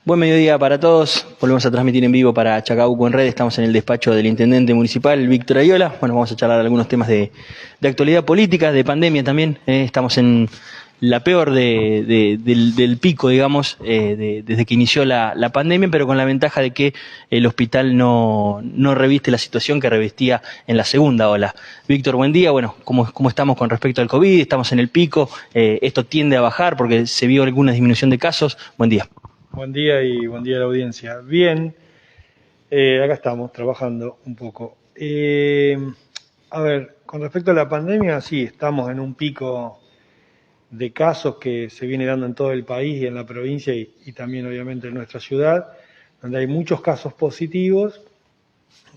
Buen mediodía para todos. Volvemos a transmitir en vivo para Chacabuco en Red. Estamos en el despacho del intendente municipal, Víctor Ayola. Bueno, vamos a charlar algunos temas de actualidad política, de pandemia también. Estamos en la peor del pico, digamos, desde que inició la pandemia, pero con la ventaja de que el hospital no reviste la situación que revestía en la segunda ola. Víctor, buen día. Bueno, ¿cómo estamos con respecto al COVID? Estamos en el pico. Esto tiende a bajar porque se vio alguna disminución de casos. Buen día. Buen día y buen día a la audiencia. Bien, acá estamos trabajando un poco. A ver, con respecto a la pandemia, sí, estamos en un pico de casos que se viene dando en todo el país y en la provincia y también obviamente en nuestra ciudad, donde hay muchos casos positivos,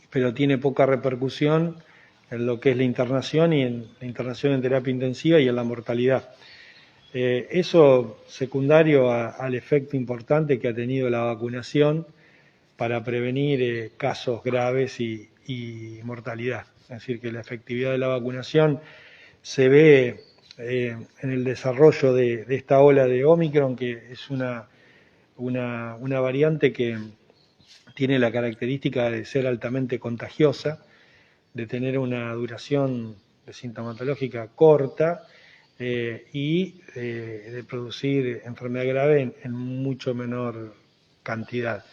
pero tiene poca repercusión en lo que es la internación y en la internación en terapia intensiva y en la mortalidad. Eso secundario al efecto importante que ha tenido la vacunación para prevenir casos graves y mortalidad. Es decir, que la efectividad de la vacunación se ve en el desarrollo de esta ola de Omicron, que es una variante que tiene la característica de ser altamente contagiosa, de tener una duración sintomatológica corta, y de producir enfermedad grave en mucho menor cantidad.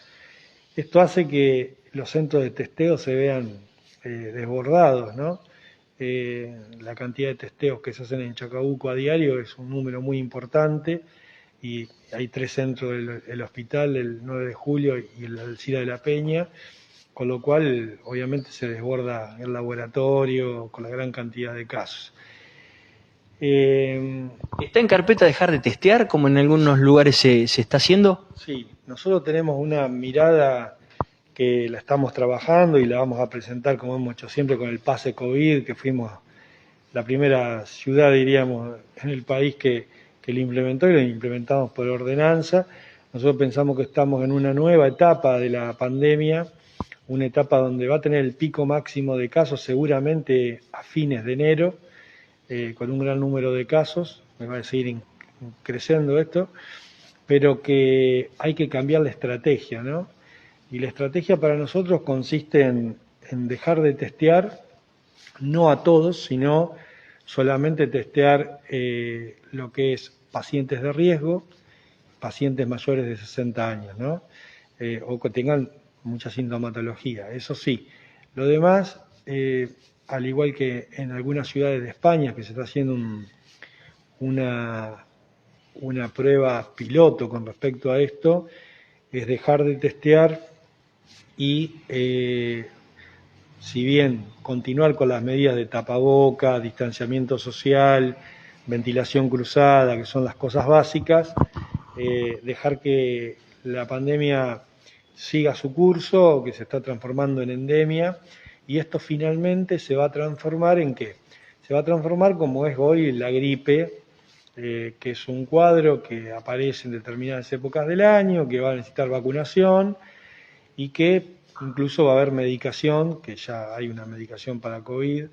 Esto hace que los centros de testeo se vean desbordados, ¿no? La cantidad de testeos que se hacen en Chacabuco a diario es un número muy importante y hay 3 centros del hospital, el 9 de julio y el Alcira de la Peña, con lo cual obviamente se desborda el laboratorio con la gran cantidad de casos. ¿Está en carpeta dejar de testear, como en algunos lugares se está haciendo? Sí, nosotros tenemos una mirada que la estamos trabajando y la vamos a presentar, como hemos hecho siempre, con el pase COVID, que fuimos la primera ciudad, diríamos, en el país que lo implementó y lo implementamos por ordenanza. Nosotros pensamos que estamos en una nueva etapa de la pandemia, una etapa donde va a tener el pico máximo de casos seguramente a fines de enero, con un gran número de casos, me va a seguir creciendo esto, pero que hay que cambiar la estrategia, ¿no? Y la estrategia para nosotros consiste en dejar de testear, no a todos, sino solamente testear lo que es pacientes de riesgo, pacientes mayores de 60 años, ¿no? O que tengan mucha sintomatología, eso sí. Lo demás, al igual que en algunas ciudades de España, que se está haciendo una prueba piloto con respecto a esto, es dejar de testear y, si bien continuar con las medidas de tapaboca, distanciamiento social, ventilación cruzada, que son las cosas básicas, dejar que la pandemia siga su curso, que se está transformando en endemia, y esto finalmente se va a transformar ¿en qué? Se va a transformar como es hoy la gripe, que es un cuadro que aparece en determinadas épocas del año, que va a necesitar vacunación y que incluso va a haber medicación, que ya hay una medicación para COVID,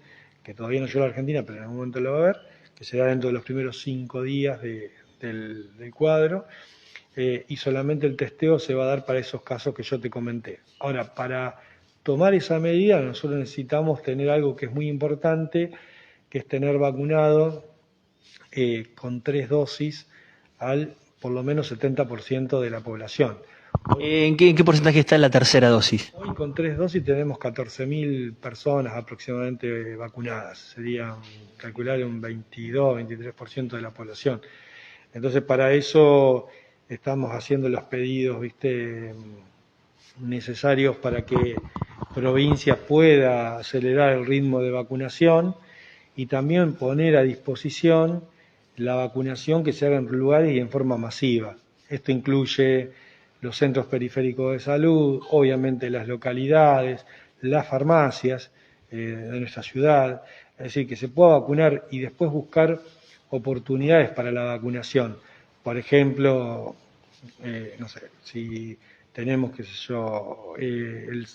que todavía no llegó a la Argentina, pero en algún momento lo va a haber, que será dentro de los primeros 5 días del cuadro, y solamente el testeo se va a dar para esos casos que yo te comenté. Ahora, para tomar esa medida nosotros necesitamos tener algo que es muy importante, que es tener vacunado con 3 dosis al por lo menos 70% de la población. ¿En qué porcentaje está la tercera dosis? Hoy con 3 dosis tenemos 14.000 personas aproximadamente vacunadas, sería calcular un 22-23% de la población. Entonces para eso estamos haciendo los pedidos, necesarios para que provincia pueda acelerar el ritmo de vacunación y también poner a disposición la vacunación que se haga en lugares y en forma masiva. Esto incluye los centros periféricos de salud, obviamente las localidades, las farmacias de nuestra ciudad, es decir, que se pueda vacunar y después buscar oportunidades para la vacunación. Por ejemplo, no sé, si tenemos, qué sé yo, el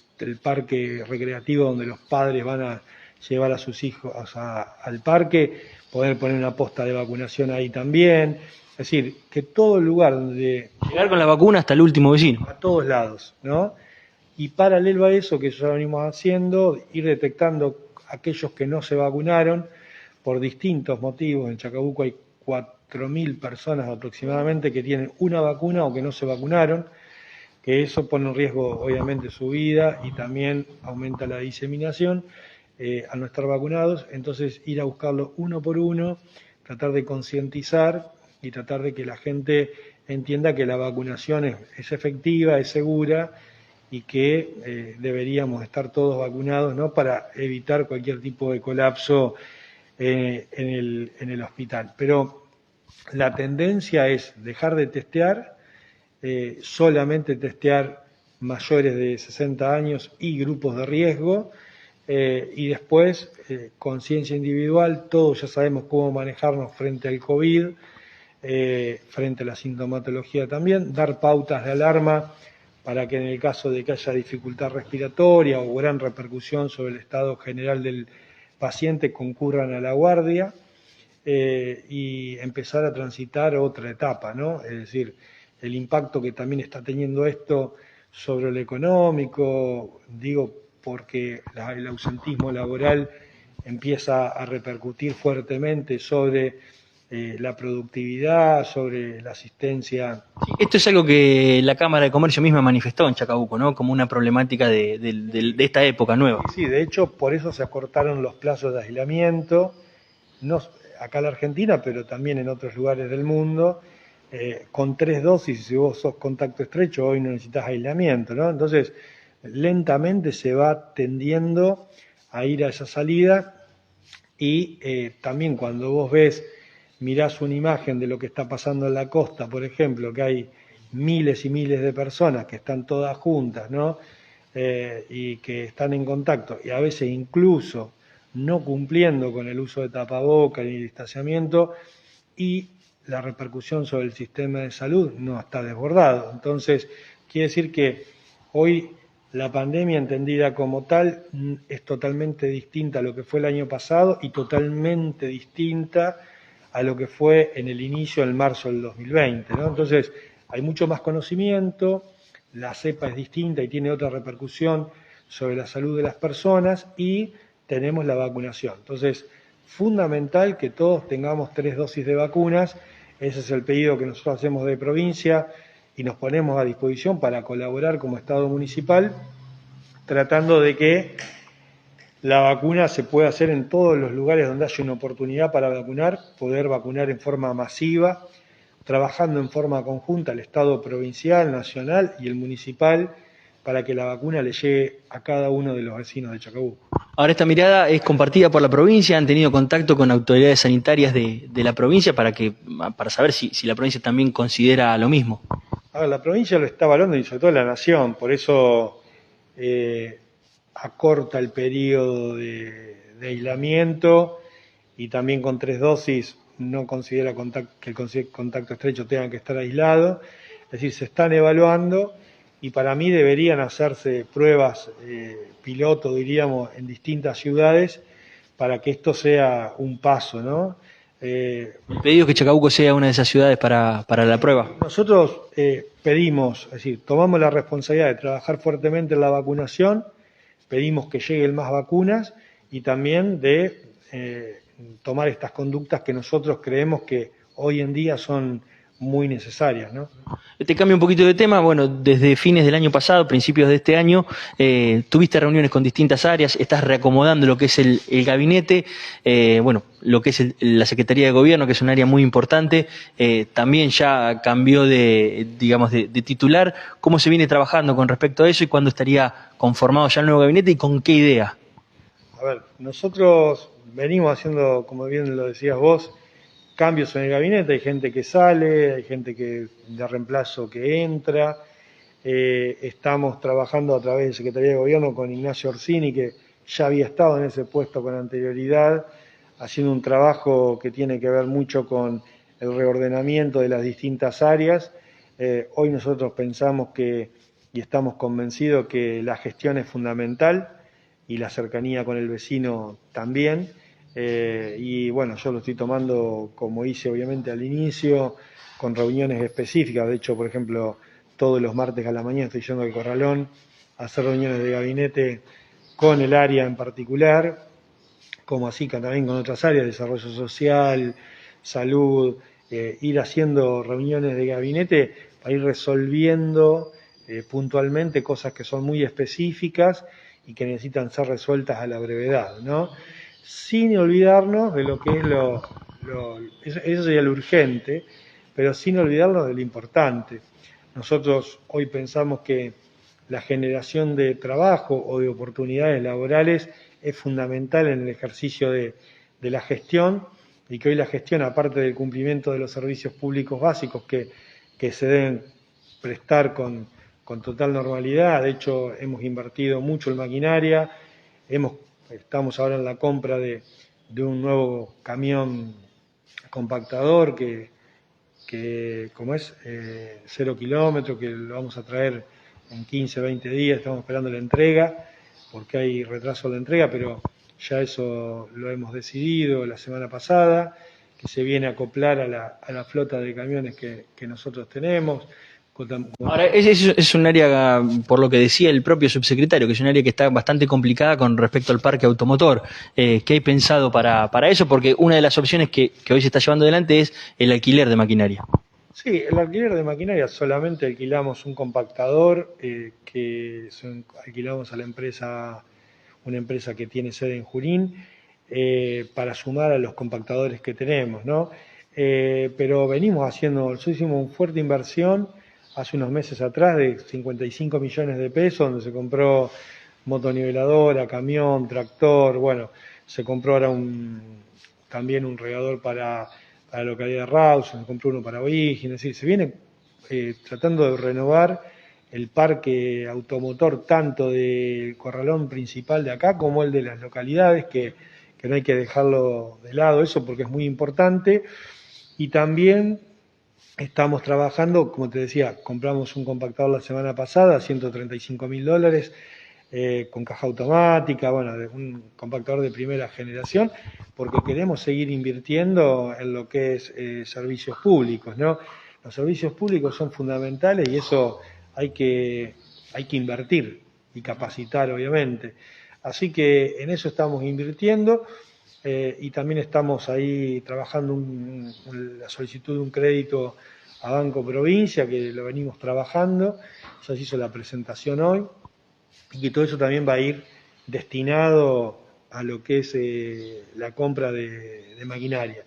parque recreativo donde los padres van a llevar a sus hijos al parque, poder poner una posta de vacunación ahí también, Es decir, que todo lugar donde... Llegar con la vacuna hasta el último vecino. A todos lados, ¿no? Y paralelo a eso, que ya lo venimos haciendo, ir detectando aquellos que no se vacunaron por distintos motivos. En Chacabuco hay 4.000 personas aproximadamente que tienen una vacuna o que no se vacunaron, que eso pone en riesgo obviamente su vida y también aumenta la diseminación al no estar vacunados. Entonces ir a buscarlo uno por uno, tratar de concientizar y tratar de que la gente entienda que la vacunación es efectiva, es segura y que deberíamos estar todos vacunados, ¿no?, para evitar cualquier tipo de colapso en el hospital. Pero la tendencia es dejar de testear, solamente testear mayores de 60 años y grupos de riesgo, y después conciencia individual. Todos ya sabemos cómo manejarnos frente al COVID, frente a la sintomatología también, dar pautas de alarma para que en el caso de que haya dificultad respiratoria o gran repercusión sobre el estado general del paciente concurran a la guardia, y empezar a transitar otra etapa, ¿no? Es decir, el impacto que también está teniendo esto sobre lo económico, digo, porque el ausentismo laboral empieza a repercutir fuertemente sobre la productividad, sobre la asistencia. Esto es algo que la Cámara de Comercio misma manifestó en Chacabuco, ¿no?, como una problemática de esta época nueva. Sí, de hecho, por eso se acortaron los plazos de aislamiento, no acá en la Argentina, pero también en otros lugares del mundo, con 3 dosis, si vos sos contacto estrecho, hoy no necesitas aislamiento, ¿no? Entonces, lentamente se va tendiendo a ir a esa salida y también cuando vos mirás una imagen de lo que está pasando en la costa, por ejemplo, que hay miles y miles de personas que están todas juntas, ¿no?, y que están en contacto, y a veces incluso no cumpliendo con el uso de tapabocas ni distanciamiento, y la repercusión sobre el sistema de salud no está desbordado. Entonces, quiere decir que hoy la pandemia entendida como tal es totalmente distinta a lo que fue el año pasado y totalmente distinta a lo que fue en el inicio, en marzo del 2020, ¿no? Entonces, hay mucho más conocimiento, la cepa es distinta y tiene otra repercusión sobre la salud de las personas, y tenemos la vacunación. Entonces, fundamental que todos tengamos 3 dosis de vacunas. Ese es el pedido que nosotros hacemos de provincia y nos ponemos a disposición para colaborar como Estado municipal, tratando de que la vacuna se pueda hacer en todos los lugares donde haya una oportunidad para vacunar, poder vacunar en forma masiva, trabajando en forma conjunta el Estado provincial, nacional y el municipal, para que la vacuna le llegue a cada uno de los vecinos de Chacabuco. Ahora, esta mirada es compartida por la provincia. ¿Han tenido contacto con autoridades sanitarias de la provincia para saber si la provincia también considera lo mismo? A ver, la provincia lo está evaluando y sobre todo la nación, por eso acorta el periodo de aislamiento, y también con 3 dosis no considera que el contacto estrecho tenga que estar aislado. Es decir, se están evaluando, y para mí deberían hacerse pruebas piloto, diríamos, en distintas ciudades para que esto sea un paso, ¿no? El pedido es que Chacabuco sea una de esas ciudades para la prueba. Nosotros pedimos, es decir, tomamos la responsabilidad de trabajar fuertemente en la vacunación, pedimos que lleguen más vacunas y también de tomar estas conductas que nosotros creemos que hoy en día son muy necesarias, ¿no? Te cambio un poquito de tema. Bueno, desde fines del año pasado, principios de este año, tuviste reuniones con distintas áreas, estás reacomodando lo que es el gabinete, bueno, lo que es la Secretaría de Gobierno, que es un área muy importante, también ya cambió de titular. ¿Cómo se viene trabajando con respecto a eso y cuándo estaría conformado ya el nuevo gabinete y con qué idea? A ver, nosotros venimos haciendo, como bien lo decías vos, cambios en el gabinete. Hay gente que sale, hay gente de reemplazo que entra. Estamos trabajando a través de Secretaría de Gobierno con Ignacio Orsini, que ya había estado en ese puesto con anterioridad, haciendo un trabajo que tiene que ver mucho con el reordenamiento de las distintas áreas. Hoy nosotros pensamos y estamos convencidos que la gestión es fundamental y la cercanía con el vecino también. y bueno, yo lo estoy tomando como hice obviamente al inicio, con reuniones específicas. De hecho, por ejemplo, todos los martes a la mañana estoy yendo al Corralón a hacer reuniones de gabinete con el área en particular, como así que también con otras áreas, desarrollo social, salud, ir haciendo reuniones de gabinete para ir resolviendo puntualmente cosas que son muy específicas y que necesitan ser resueltas a la brevedad, ¿no? Sin olvidarnos de lo que es eso sería lo urgente, pero sin olvidarnos de lo importante. Nosotros hoy pensamos que la generación de trabajo o de oportunidades laborales es fundamental en el ejercicio de la gestión, y que hoy la gestión, aparte del cumplimiento de los servicios públicos básicos que se deben prestar con total normalidad. De hecho, hemos invertido mucho en maquinaria, estamos ahora en la compra de un nuevo camión compactador que como es 0 kilómetros, que lo vamos a traer en 15, 20 días, estamos esperando la entrega, porque hay retraso en la entrega, pero ya eso lo hemos decidido la semana pasada, que se viene a acoplar a la flota de camiones que nosotros tenemos. Ahora, es un área, por lo que decía el propio subsecretario, que es un área que está bastante complicada con respecto al parque automotor. ¿Qué hay pensado para eso? Porque una de las opciones que hoy se está llevando adelante es el alquiler de maquinaria. Sí, el alquiler de maquinaria solamente alquilamos un compactador alquilamos a la empresa, una empresa que tiene sede en Junín, para sumar a los compactadores que tenemos, ¿no? Pero nosotros hicimos una fuerte inversión hace unos meses atrás de 55 millones de pesos, donde se compró motoniveladora, camión, tractor, bueno, se compró ahora también un regador para la localidad de Rawson, se compró uno para O'Higgins, es decir, se viene tratando de renovar el parque automotor tanto del corralón principal de acá como el de las localidades, que no hay que dejarlo de lado eso porque es muy importante. Y también estamos trabajando, como te decía, compramos un compactador la semana pasada, $135.000, con caja automática, bueno, un compactador de primera generación, porque queremos seguir invirtiendo en lo que es servicios públicos, ¿no? Los servicios públicos son fundamentales y eso hay que invertir y capacitar, obviamente. Así que en eso estamos invirtiendo, y también estamos ahí trabajando la solicitud de un crédito a Banco Provincia, que lo venimos trabajando, ya se hizo la presentación hoy, y que todo eso también va a ir destinado a lo que es la compra de maquinaria.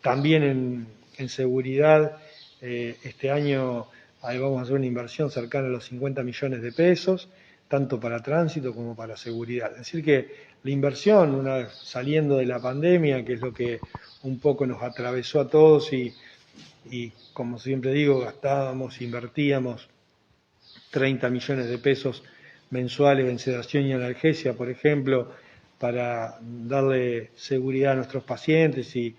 También en seguridad, este año vamos a hacer una inversión cercana a los 50 millones de pesos, tanto para tránsito como para seguridad. Es decir que la inversión, una vez saliendo de la pandemia, que es lo que un poco nos atravesó a todos y como siempre digo, invertíamos 30 millones de pesos mensuales en sedación y analgesia, por ejemplo, para darle seguridad a nuestros pacientes y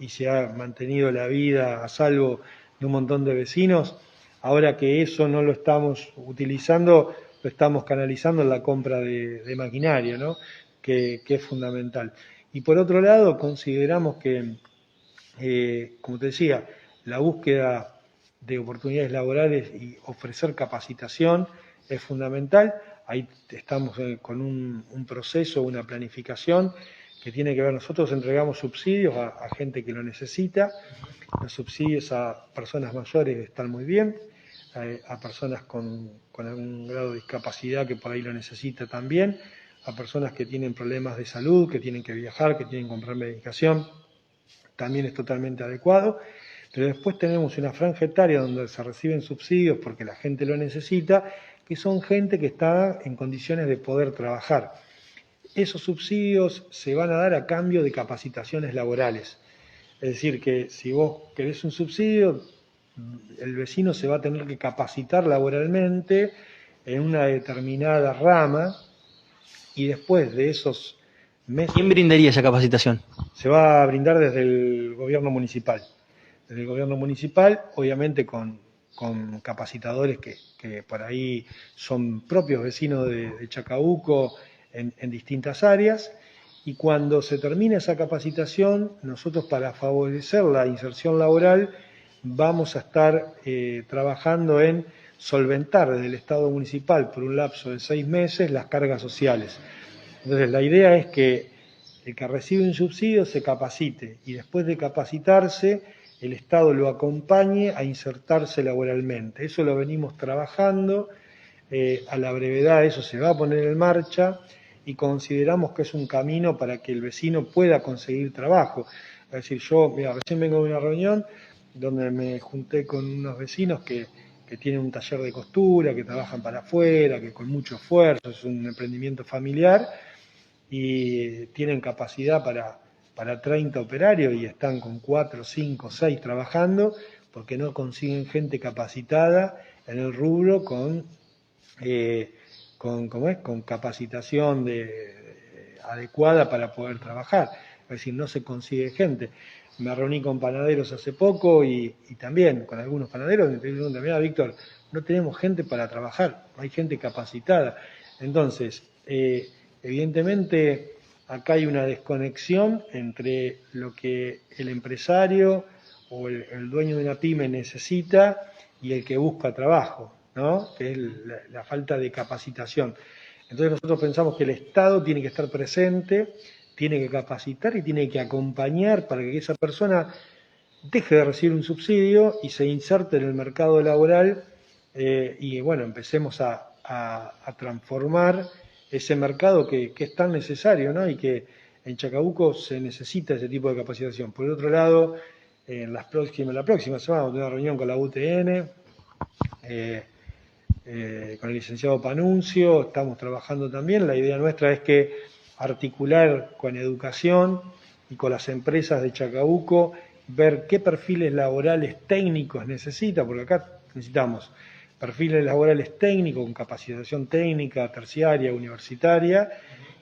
se ha mantenido la vida a salvo de un montón de vecinos. Ahora que eso no lo estamos utilizando, lo estamos canalizando en la compra de maquinaria, ¿no? que es fundamental. Y por otro lado, consideramos que, como te decía, la búsqueda de oportunidades laborales y ofrecer capacitación es fundamental. Ahí estamos con un proceso, una planificación que tiene que ver, nosotros entregamos subsidios a gente que lo necesita, los subsidios a personas mayores están muy bien, a personas con algún grado de discapacidad que por ahí lo necesita también, a personas que tienen problemas de salud, que tienen que viajar, que tienen que comprar medicación, también es totalmente adecuado. Pero después tenemos una franja etaria donde se reciben subsidios porque la gente lo necesita, que son gente que está en condiciones de poder trabajar. Esos subsidios se van a dar a cambio de capacitaciones laborales. Es decir, que si vos querés un subsidio, el vecino se va a tener que capacitar laboralmente en una determinada rama, y después de esos meses... ¿Quién brindaría esa capacitación? Se va a brindar desde el gobierno municipal. Desde el gobierno municipal, obviamente con capacitadores que por ahí son propios vecinos de Chacabuco en distintas áreas, Y cuando se termine esa capacitación, nosotros para favorecer la inserción laboral vamos a estar trabajando en solventar desde el Estado municipal por un lapso de 6 meses las cargas sociales. Entonces la idea es que el que recibe un subsidio se capacite y después de capacitarse el Estado lo acompañe a insertarse laboralmente. Eso lo venimos trabajando, a la brevedad eso se va a poner en marcha y consideramos que es un camino para que el vecino pueda conseguir trabajo. Es decir, yo recién vengo de una reunión donde me junté con unos vecinos que tienen un taller de costura, que trabajan para afuera, que con mucho esfuerzo, es un emprendimiento familiar, y tienen capacidad para 30 operarios y están con 4, 5, 6 trabajando porque no consiguen gente capacitada en el rubro con capacitación adecuada para poder trabajar. Es decir, no se consigue gente. Me reuní con panaderos hace poco y también con algunos panaderos me preguntan, mira, Víctor, no tenemos gente para trabajar, no hay gente capacitada. Entonces, evidentemente, acá hay una desconexión entre lo que el empresario o el dueño de una pyme necesita y el que busca trabajo, ¿no? Que es la falta de capacitación. Entonces nosotros pensamos que el Estado tiene que estar presente, tiene que capacitar y tiene que acompañar para que esa persona deje de recibir un subsidio y se inserte en el mercado laboral y bueno, empecemos a transformar ese mercado que es tan necesario, ¿no? Y que en Chacabuco se necesita ese tipo de capacitación. Por el otro lado, la próxima semana vamos a tener una reunión con la UTN, con el licenciado Panuncio, estamos trabajando también. La idea nuestra es que articular con educación y con las empresas de Chacabuco, ver qué perfiles laborales técnicos necesita, porque acá necesitamos perfiles laborales técnicos con capacitación técnica, terciaria, universitaria,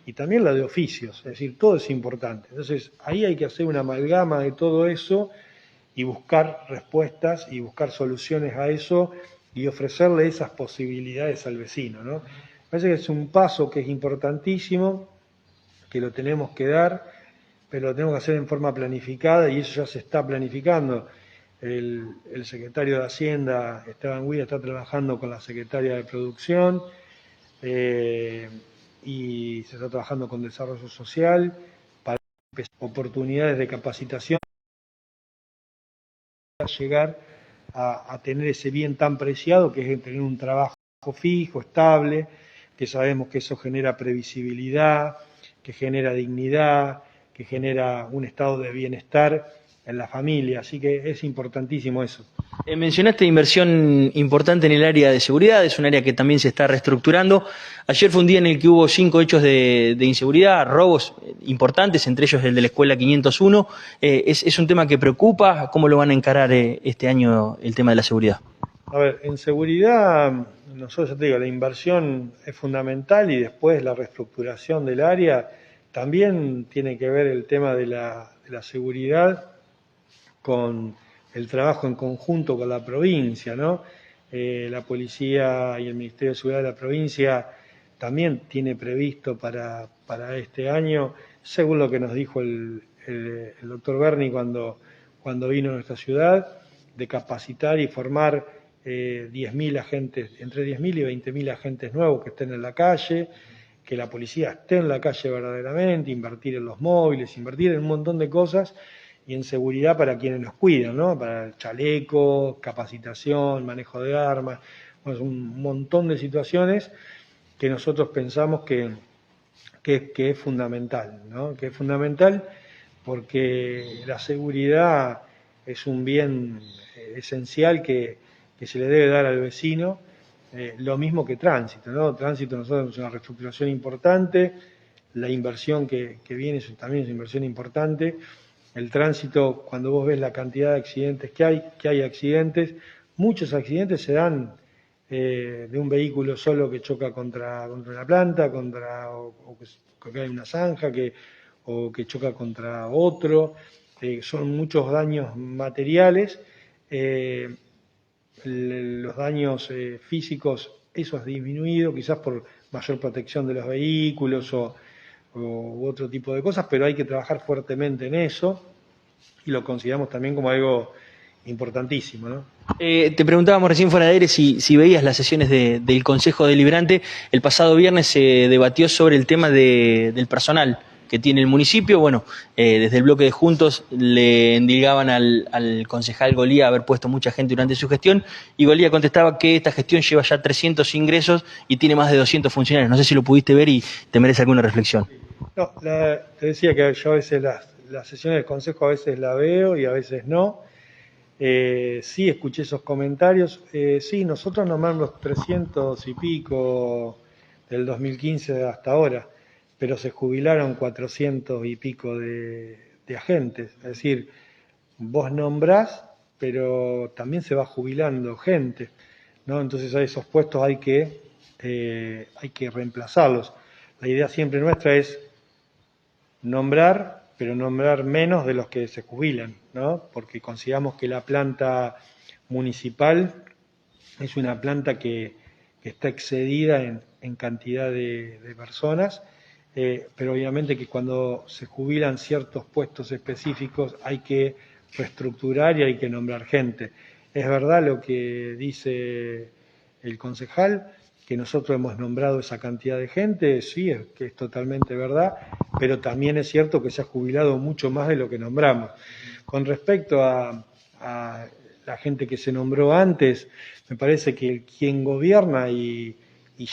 y también la de oficios, es decir, todo es importante. Entonces, ahí hay que hacer una amalgama de todo eso y buscar respuestas y buscar soluciones a eso y ofrecerle esas posibilidades al vecino, ¿no? Me parece que es un paso que es importantísimo, que lo tenemos que dar, pero lo tenemos que hacer en forma planificada y eso ya se está planificando. El secretario de Hacienda, Esteban Huida, está trabajando con la secretaria de Producción y se está trabajando con Desarrollo Social para oportunidades de capacitación, llegar a tener ese bien tan preciado que es tener un trabajo fijo, estable, que sabemos que eso genera previsibilidad, que genera dignidad, que genera un estado de bienestar en la familia, así que es importantísimo eso. Mencionaste inversión importante en el área de seguridad, es un área que también se está reestructurando. Ayer fue un día en el que hubo 5 hechos de inseguridad, robos importantes, entre ellos el de la Escuela 501. ¿Es un tema que preocupa? ¿Cómo lo van a encarar este año el tema de la seguridad? A ver, en seguridad, nosotros ya te digo, la inversión es fundamental y después la reestructuración del área también tiene que ver el tema de la seguridad con el trabajo en conjunto con la provincia, ¿no? La policía y el Ministerio de Seguridad de la provincia también tiene previsto para este año, según lo que nos dijo el doctor Berni cuando vino a nuestra ciudad, de capacitar y formar 10.000 agentes, entre 10.000 y 20.000 agentes nuevos que estén en la calle, que la policía esté en la calle verdaderamente, invertir en los móviles, invertir en un montón de cosas y en seguridad para quienes nos cuidan, ¿no? Para el chaleco, capacitación, manejo de armas, bueno, un montón de situaciones que nosotros pensamos que es fundamental, ¿no? Que es fundamental porque la seguridad es un bien esencial que se le debe dar al vecino, lo mismo que tránsito, ¿no? Tránsito nosotros es una reestructuración importante, la inversión que viene también es una inversión importante. El tránsito, cuando vos ves la cantidad de accidentes que hay accidentes, muchos accidentes se dan de un vehículo solo que choca contra una planta, o que hay una zanja, o que choca contra otro, son muchos daños materiales, los daños físicos, eso ha disminuido, quizás por mayor protección de los vehículos u otro tipo de cosas, pero hay que trabajar fuertemente en eso y lo consideramos también como algo importantísimo, ¿no? Te preguntábamos recién fuera de aire si veías las sesiones del Consejo Deliberante. El pasado viernes se debatió sobre el tema del personal que tiene el municipio. Bueno, desde el bloque de Juntos le endilgaban al concejal Golía haber puesto mucha gente durante su gestión, y Golía contestaba que esta gestión lleva ya 300 ingresos y tiene más de 200 funcionarios. No sé si lo pudiste ver y te merece alguna reflexión. No, te decía que yo a veces las sesiones del Consejo a veces la veo y a veces no. Sí, escuché esos comentarios. Sí, nosotros nomás los 300 y pico del 2015 hasta ahora, pero se jubilaron 400 y pico de agentes. Es decir, vos nombrás, pero también se va jubilando gente, ¿no? Entonces a esos puestos hay que reemplazarlos. La idea siempre nuestra es nombrar, pero nombrar menos de los que se jubilan, ¿no? Porque consideramos que la planta municipal es una planta que está excedida en cantidad de personas, pero obviamente que cuando se jubilan ciertos puestos específicos hay que reestructurar y hay que nombrar gente. Es verdad lo que dice el concejal, que nosotros hemos nombrado esa cantidad de gente, sí, es que es totalmente verdad, pero también es cierto que se ha jubilado mucho más de lo que nombramos. Con respecto a la gente que se nombró antes, me parece que quien gobierna y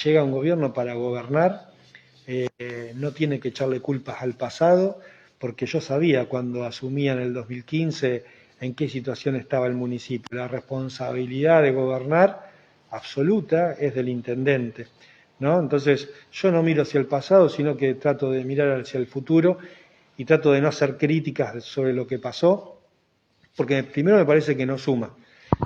llega a un gobierno para gobernar, no tiene que echarle culpas al pasado, porque yo sabía cuando asumía en el 2015 en qué situación estaba el municipio. La responsabilidad de gobernar absoluta es del intendente, ¿no? Entonces, yo no miro hacia el pasado, sino que trato de mirar hacia el futuro y trato de no hacer críticas sobre lo que pasó, porque primero me parece que no suma.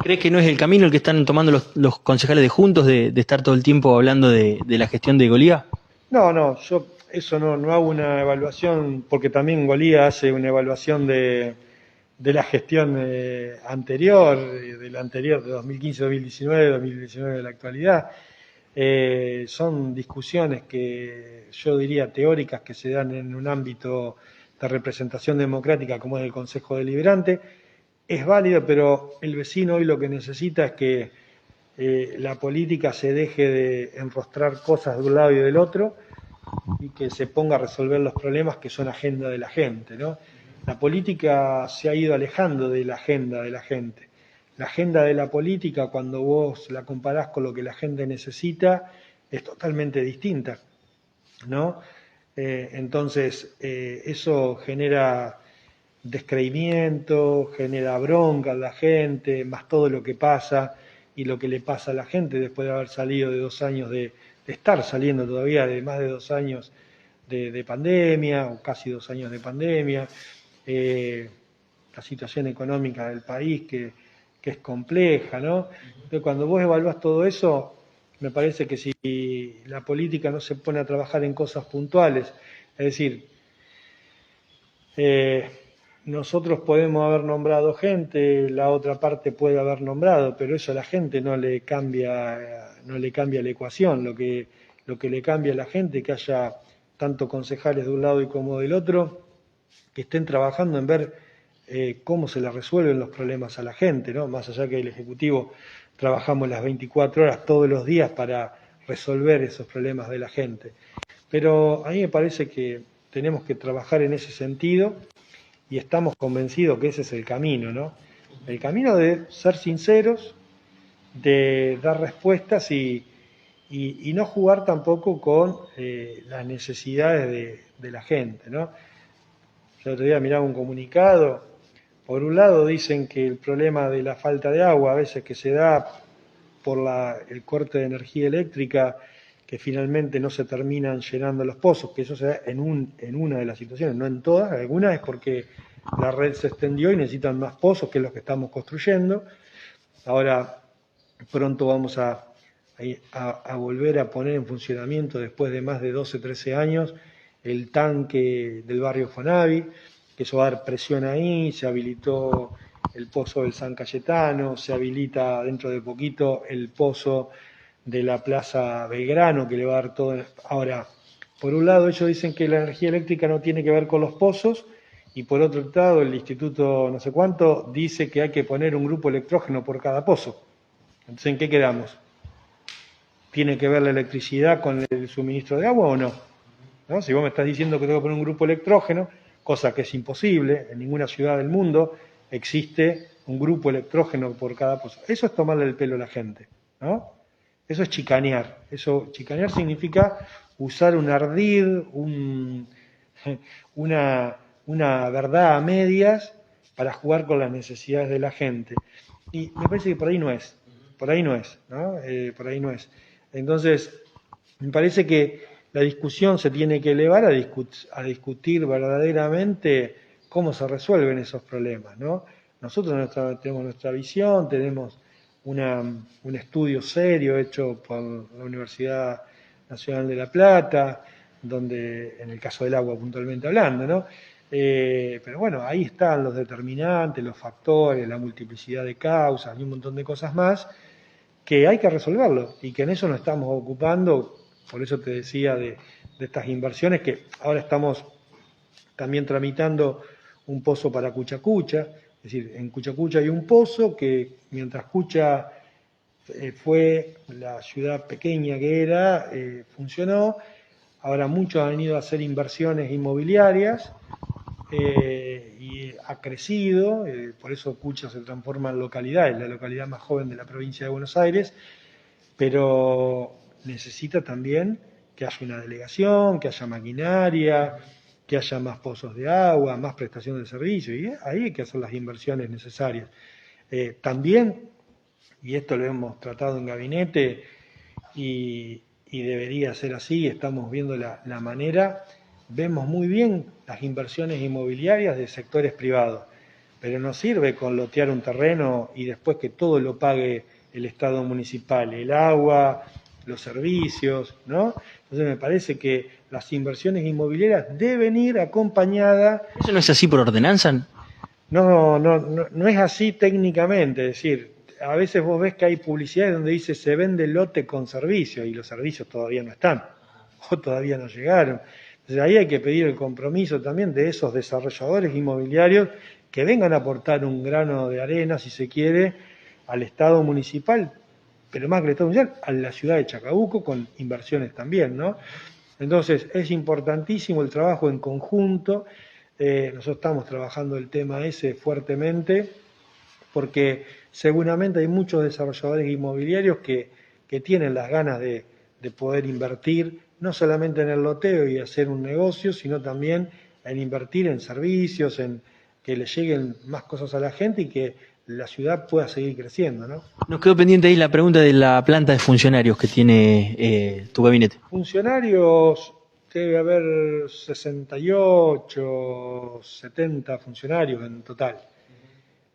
¿Crees que no es el camino el que están tomando los concejales de Juntos de estar todo el tiempo hablando de la gestión de Golía? No, yo eso no hago una evaluación, porque también Golía hace una evaluación de la gestión anterior, de la anterior, de 2015, 2019, 2019 de la actualidad. Son discusiones que yo diría teóricas que se dan en un ámbito de representación democrática como es el Consejo Deliberante. Es válido, pero el vecino hoy lo que necesita es que la política se deje de enrostrar cosas de un lado y del otro y que se ponga a resolver los problemas que son agenda de la gente, ¿no? La política se ha ido alejando de la agenda de la gente. La agenda de la política, cuando vos la comparás con lo que la gente necesita, es totalmente distinta, ¿no? Entonces, eso genera descreimiento, genera bronca en la gente, más todo lo que pasa y lo que le pasa a la gente después de haber salido de 2 años de estar saliendo todavía de más de 2 años de pandemia, o casi 2 años de pandemia, la situación económica del país que es compleja, ¿no? Entonces, cuando vos evaluás todo eso, me parece que si la política no se pone a trabajar en cosas puntuales, es decir, nosotros podemos haber nombrado gente, la otra parte puede haber nombrado, pero eso a la gente no le cambia la ecuación. Lo que le cambia a la gente es que haya tanto concejales de un lado y como del otro que estén trabajando en ver cómo se le resuelven los problemas a la gente, ¿no? Más allá que el Ejecutivo trabajamos las 24 horas todos los días para resolver esos problemas de la gente. Pero a mí me parece que tenemos que trabajar en ese sentido y estamos convencidos que ese es el camino, ¿no? El camino de ser sinceros, de dar respuestas y no jugar tampoco con las necesidades de la gente, ¿no? Yo el otro día miraba un comunicado, por un lado dicen que el problema de la falta de agua a veces que se da por el corte de energía eléctrica, que finalmente no se terminan llenando los pozos, que eso se da en una de las situaciones, no en todas, algunas es porque la red se extendió y necesitan más pozos que los que estamos construyendo. Ahora pronto vamos a volver a poner en funcionamiento, después de más de 12, 13 años, el tanque del barrio Fonavi, que eso va a dar presión ahí, se habilitó el pozo del San Cayetano, se habilita dentro de poquito el pozo de la Plaza Belgrano, que le va a dar todo. Ahora, por un lado ellos dicen que la energía eléctrica no tiene que ver con los pozos, y por otro lado el instituto no sé cuánto dice que hay que poner un grupo electrógeno por cada pozo. Entonces, ¿en qué quedamos? ¿Tiene que ver la electricidad con el suministro de agua o no? ¿No? Si vos me estás diciendo que tengo que poner un grupo electrógeno, cosa que es imposible, en ninguna ciudad del mundo existe un grupo electrógeno por cada pozo. Eso es tomarle el pelo a la gente, ¿no? Eso es chicanear. Chicanear significa usar un ardid, una verdad a medias para jugar con las necesidades de la gente. Y me parece que por ahí no es, ¿no? Por ahí no es. Entonces, me parece que la discusión se tiene que elevar a discutir verdaderamente cómo se resuelven esos problemas, ¿no? Nosotros tenemos nuestra visión, tenemos un estudio serio hecho por la Universidad Nacional de La Plata, donde, en el caso del agua puntualmente hablando, ¿no? Pero bueno, ahí están los determinantes, los factores, la multiplicidad de causas y un montón de cosas más que hay que resolverlo y que en eso nos estamos ocupando. Por eso te decía de estas inversiones, que ahora estamos también tramitando un pozo para Cuchacucha. Es decir, en Cuchacucha hay un pozo que, mientras Cucha fue la ciudad pequeña que era, funcionó. Ahora muchos han ido a hacer inversiones inmobiliarias y ha crecido, por eso Cucha se transforma en localidad, es la localidad más joven de la provincia de Buenos Aires, pero necesita también que haya una delegación, que haya maquinaria, que haya más pozos de agua, más prestación de servicio, y ahí hay que hacer las inversiones necesarias. También, y esto lo hemos tratado en gabinete, y debería ser así, estamos viendo la manera, vemos muy bien las inversiones inmobiliarias de sectores privados, pero no sirve con lotear un terreno y después que todo lo pague el Estado municipal, el agua, los servicios, ¿no? Entonces me parece que las inversiones inmobiliarias deben ir acompañadas. ¿Eso no es así por ordenanza? No es así técnicamente, es decir, a veces vos ves que hay publicidades donde dice se vende lote con servicio y los servicios todavía no están o todavía no llegaron. Entonces ahí hay que pedir el compromiso también de esos desarrolladores inmobiliarios que vengan a aportar un grano de arena, si se quiere, al Estado municipal, pero más que el Estado municipal, a la ciudad de Chacabuco, con inversiones también, ¿no? Entonces es importantísimo el trabajo en conjunto. Nosotros estamos trabajando el tema ese fuertemente, porque seguramente hay muchos desarrolladores inmobiliarios que tienen las ganas de poder invertir, no solamente en el loteo y hacer un negocio, sino también en invertir en servicios, en que le lleguen más cosas a la gente y que la ciudad pueda seguir creciendo, ¿no? Nos quedó pendiente ahí la pregunta de la planta de funcionarios que tiene tu gabinete. Funcionarios, debe haber 68, 70 funcionarios en total.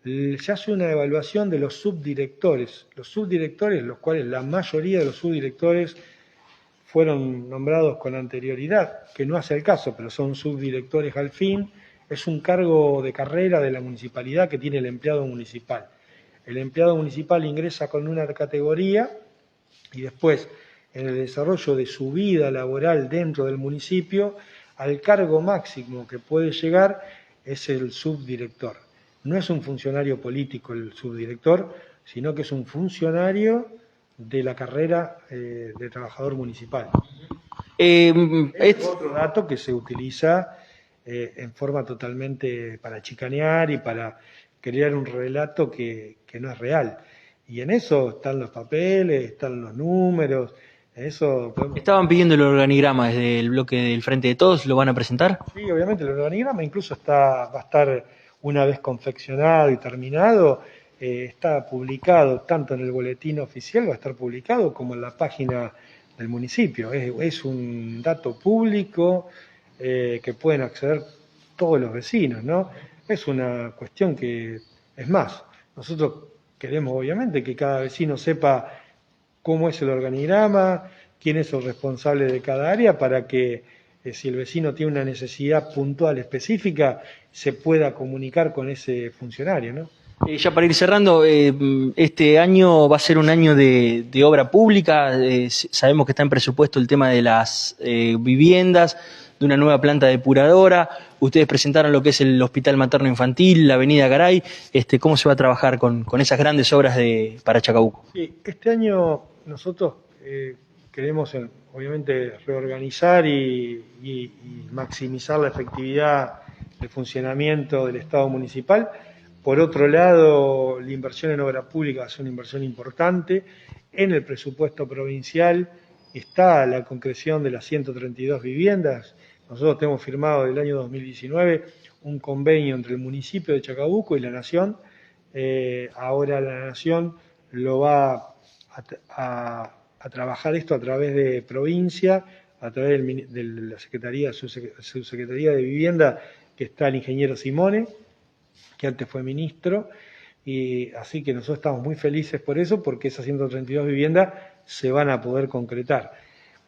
Se hace una evaluación de los subdirectores, los cuales la mayoría de los subdirectores fueron nombrados con anterioridad, que no hace el caso, pero son subdirectores al fin. Es un cargo de carrera de la municipalidad que tiene el empleado municipal. El empleado municipal ingresa con una categoría y después, en el desarrollo de su vida laboral dentro del municipio, al cargo máximo que puede llegar es el subdirector. No es un funcionario político el subdirector, sino que es un funcionario de la carrera de trabajador municipal. Es otro dato que se utiliza en forma totalmente para chicanear y para crear un relato que no es real. Y en eso están los papeles, están los números, en eso Estaban pidiendo el organigrama desde el bloque del Frente de Todos, ¿lo van a presentar? Sí, obviamente el organigrama incluso va a estar, una vez confeccionado y terminado, está publicado tanto en el boletín oficial, va a estar publicado, como en la página del municipio. Es un dato público que pueden acceder todos los vecinos, ¿no? Es una cuestión que, es más, nosotros queremos obviamente que cada vecino sepa cómo es el organigrama, quién es el responsable de cada área, para que si el vecino tiene una necesidad puntual específica, se pueda comunicar con ese funcionario, ¿no? Ya para ir cerrando, este año va a ser un año de obra pública. Sabemos que está en presupuesto el tema de las viviendas, de una nueva planta depuradora. Ustedes presentaron lo que es el Hospital Materno Infantil, la Avenida Garay. ¿Cómo se va a trabajar con esas grandes obras para Chacabuco? Sí, este año nosotros queremos, obviamente, reorganizar y maximizar la efectividad del funcionamiento del Estado municipal. Por otro lado, la inversión en obra pública es una inversión importante. En el presupuesto provincial está la concreción de las 132 viviendas. Nosotros tenemos firmado desde el año 2019 un convenio entre el municipio de Chacabuco y la Nación. Ahora la Nación lo va a trabajar esto a través de provincia, a través de la Secretaría, Subsecretaría de Vivienda, que está el ingeniero Simone, que antes fue ministro, y así que nosotros estamos muy felices por eso, porque esas 132 viviendas se van a poder concretar.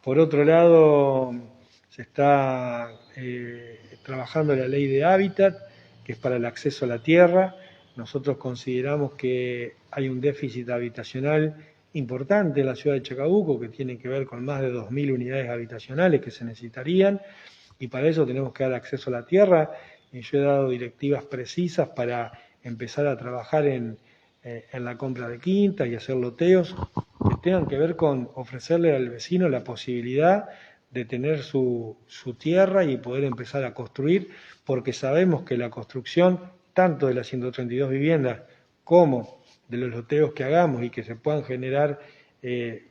Por otro lado, se está trabajando la ley de hábitat, que es para el acceso a la tierra. Nosotros consideramos que hay un déficit habitacional importante en la ciudad de Chacabuco, que tiene que ver con más de 2.000 unidades habitacionales que se necesitarían, y para eso tenemos que dar acceso a la tierra. Y yo he dado directivas precisas para empezar a trabajar en la compra de quintas y hacer loteos que tengan que ver con ofrecerle al vecino la posibilidad de tener su tierra y poder empezar a construir, porque sabemos que la construcción, tanto de las 132 viviendas como de los loteos que hagamos y que se puedan generar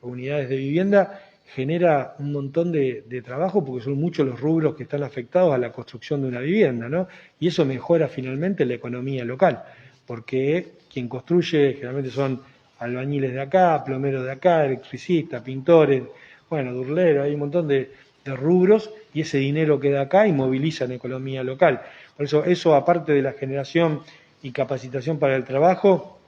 unidades de vivienda, genera un montón de trabajo, porque son muchos los rubros que están afectados a la construcción de una vivienda, ¿no? Y eso mejora finalmente la economía local, porque quien construye generalmente son albañiles de acá, plomeros de acá, electricistas, pintores, bueno, durleros, hay un montón de rubros, y ese dinero queda acá y moviliza la economía local. Por eso aparte de la generación y capacitación para el trabajo,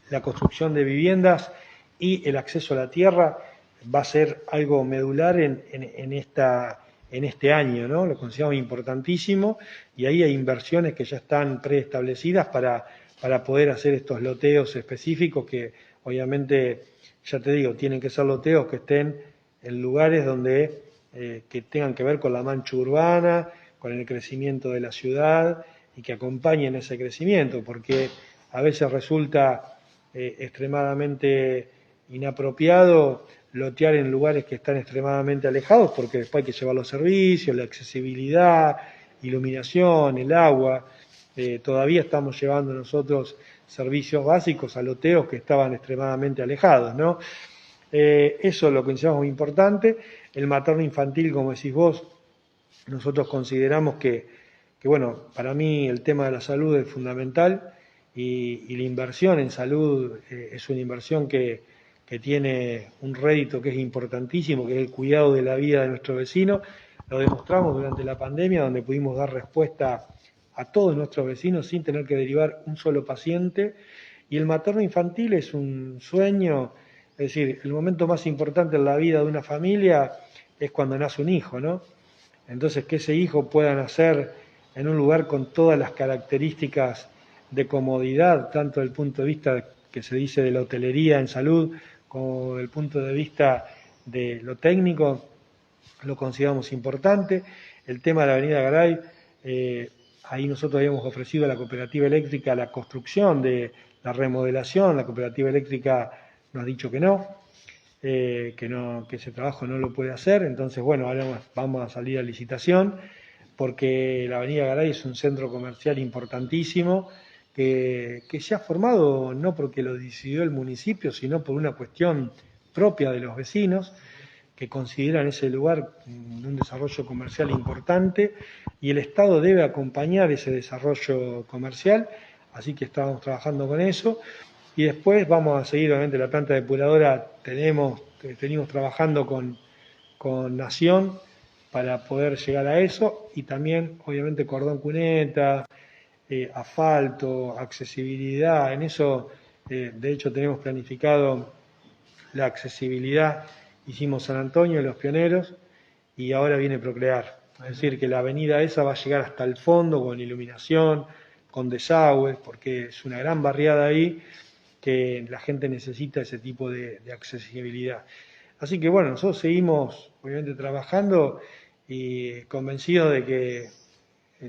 la construcción de viviendas y el acceso a la tierra va a ser algo medular en este año, ¿no? Lo consideramos importantísimo, y ahí hay inversiones que ya están preestablecidas para poder hacer estos loteos específicos que obviamente, ya te digo, tienen que ser loteos que estén en lugares donde que tengan que ver con la mancha urbana, con el crecimiento de la ciudad y que acompañen ese crecimiento, porque a veces resulta extremadamente inapropiado lotear en lugares que están extremadamente alejados, porque después hay que llevar los servicios, la accesibilidad, iluminación, el agua. Todavía estamos llevando nosotros servicios básicos a loteos que estaban extremadamente alejados, ¿no? Eso es lo que consideramos muy importante. El materno infantil, como decís vos, nosotros consideramos que bueno, para mí el tema de la salud es fundamental, y la inversión en salud es una inversión que tiene un rédito que es importantísimo, que es el cuidado de la vida de nuestros vecinos. Lo demostramos durante la pandemia, donde pudimos dar respuesta a todos nuestros vecinos sin tener que derivar un solo paciente. Y el materno infantil es un sueño, es decir, el momento más importante en la vida de una familia es cuando nace un hijo, ¿no? Entonces, que ese hijo pueda nacer en un lugar con todas las características de comodidad, tanto desde el punto de vista que se dice de la hotelería en salud, como desde el punto de vista de lo técnico, lo consideramos importante. El tema de la Avenida Garay, ahí nosotros habíamos ofrecido a la cooperativa eléctrica la construcción de la remodelación. La cooperativa eléctrica nos ha dicho que no, que ese trabajo no lo puede hacer. Entonces, bueno, ahora vamos a salir a licitación, porque la Avenida Garay es un centro comercial importantísimo, que se ha formado no porque lo decidió el municipio, sino por una cuestión propia de los vecinos, que consideran ese lugar un desarrollo comercial importante, y el Estado debe acompañar ese desarrollo comercial, así que estamos trabajando con eso. Y después vamos a seguir, obviamente, la planta depuradora. Venimos trabajando con Nación para poder llegar a eso, y también, obviamente, cordón cuneta, asfalto, accesibilidad. En eso, de hecho, tenemos planificado la accesibilidad. Hicimos San Antonio, Los Pioneros, y ahora viene Procrear. Es decir, que la avenida esa va a llegar hasta el fondo con iluminación, con desagües, porque es una gran barriada ahí que la gente necesita ese tipo de accesibilidad. Así que bueno, nosotros seguimos obviamente trabajando y convencidos de que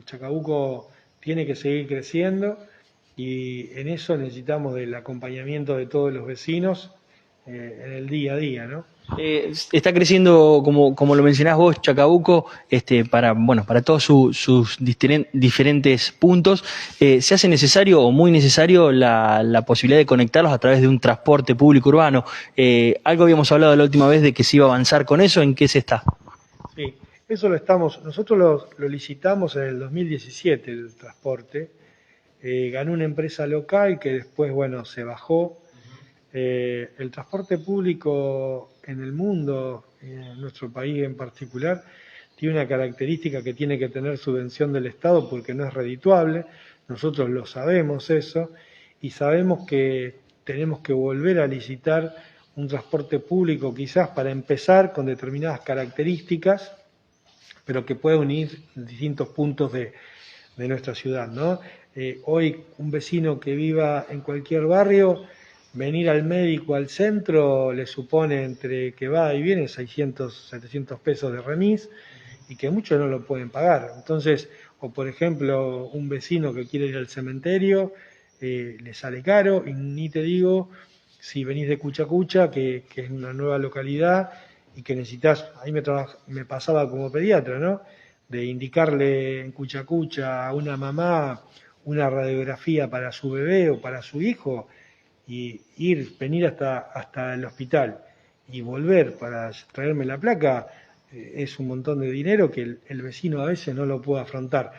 Chacabuco tiene que seguir creciendo y en eso necesitamos del acompañamiento de todos los vecinos en el día a día, ¿no? Está creciendo, como lo mencionás vos, Chacabuco, para todos sus diferentes puntos. ¿Se hace necesario o muy necesario la posibilidad de conectarlos a través de un transporte público urbano? Algo habíamos hablado la última vez de que se iba a avanzar con eso. ¿En qué se está? Sí, eso nosotros lo licitamos en el 2017, el transporte. Ganó una empresa local que después, bueno, se bajó. El transporte público en el mundo, en nuestro país en particular, tiene una característica que tiene que tener subvención del Estado porque no es redituable. Nosotros lo sabemos eso y sabemos que tenemos que volver a licitar un transporte público quizás para empezar con determinadas características, pero que pueda unir distintos puntos de nuestra ciudad, ¿no? Hoy un vecino que viva en cualquier barrio, venir al médico al centro le supone entre que va y viene 600, 700 pesos de remis y que muchos no lo pueden pagar. Entonces, o por ejemplo, un vecino que quiere ir al cementerio, le sale caro y ni te digo si venís de Cuchacucha, que es una nueva localidad y que necesitas, ahí me pasaba como pediatra, ¿no? De indicarle en Cuchacucha a una mamá una radiografía para su bebé o para su hijo y venir hasta el hospital y volver para traerme la placa, es un montón de dinero que el vecino a veces no lo puede afrontar.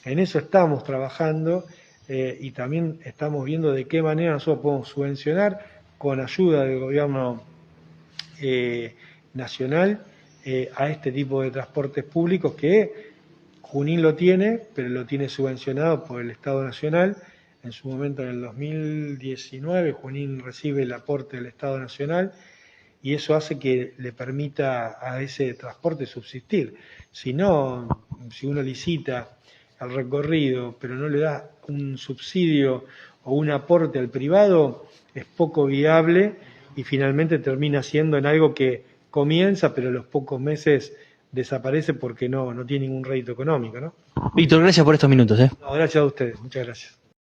En eso estamos trabajando y también estamos viendo de qué manera nosotros podemos subvencionar con ayuda del gobierno nacional a este tipo de transportes públicos que Junín lo tiene, pero lo tiene subvencionado por el Estado Nacional. En su momento, en el 2019, Junín recibe el aporte del Estado Nacional y eso hace que le permita a ese transporte subsistir. Si no, si uno licita el recorrido, pero no le da un subsidio o un aporte al privado, es poco viable y finalmente termina siendo en algo que comienza, pero a los pocos meses desaparece porque no tiene ningún rédito económico, ¿no? Víctor, gracias por estos minutos. No, gracias a ustedes, muchas gracias.